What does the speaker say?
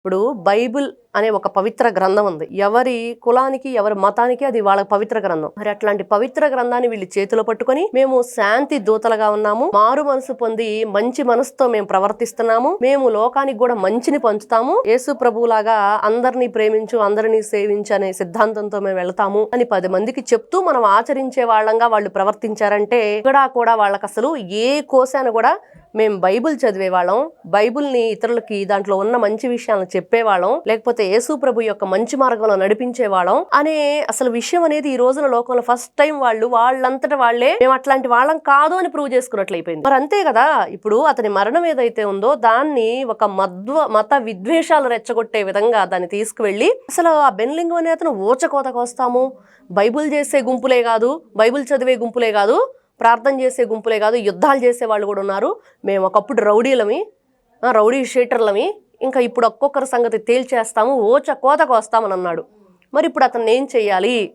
ఇప్పుడు బైబిల్ అనే ఒక పవిత్ర గ్రంథం ఉంది. ఎవరి కులానికి ఎవరి మతానికి అది వాళ్ళ పవిత్ర గ్రంథం. మరి అట్లాంటి పవిత్ర గ్రంథాన్ని వీళ్ళు చేతిలో పట్టుకొని మేము శాంతి దూతలుగా ఉన్నాము, మారు మనసు పొంది మంచి మనసుతో మేము ప్రవర్తిస్తున్నాము, మేము లోకానికి కూడా మంచిని పంచుతాము, యేసు ప్రభువులాగా అందరినీ ప్రేమించు అందరినీ సేవించు అనే సిద్ధాంతంతో మేము వెళ్తాము అని 10 మందికి చెప్తూ మనం ఆచరించే వాళ్ళంగా వాళ్ళు ప్రవర్తించారంటే ఇక్కడ కూడా వాళ్ళకి అసలు ఏ కోశాన కూడా మేము బైబిల్ చదివేవాళ్ళం, బైబిల్ని ఇతరులకి దాంట్లో ఉన్న మంచి విషయాలను చెప్పేవాళ్ళం, లేకపోతే యేసు ప్రభు యొక్క మంచి మార్గంలో నడిపించేవాళ్ళం అనే అసలు విషయం అనేది ఈ రోజున లోకంలో ఫస్ట్ టైం వాళ్ళంతటా వాళ్ళే మేము అట్లాంటి వాళ్ళం కాదు అని ప్రూవ్ చేసుకున్నట్లయిపోయింది. మరి అంతే కదా, ఇప్పుడు అతని మరణం ఏదైతే ఉందో దాన్ని ఒక మత విద్వేషాలు రెచ్చగొట్టే విధంగా దాన్ని తీసుకువెళ్ళి అసలు ఆ బెన్లింగం అనే అతను ఊచకోతకు వస్తాము, బైబిల్ చేసే గుంపులే కాదు, బైబిల్ చదివే గుంపులే కాదు, ప్రార్థన చేసే గుంపులే కాదు, యుద్ధాలు చేసే వాళ్ళు కూడా ఉన్నారు, మేము ఒకప్పుడు రౌడీ షీటర్లమి, ఇంకా ఇప్పుడు ఒక్కొక్కరి సంగతి తేల్చేస్తాము, కోతకు వస్తామని అన్నాడు. మరి ఇప్పుడు అతన్ని ఏం చెయ్యాలి?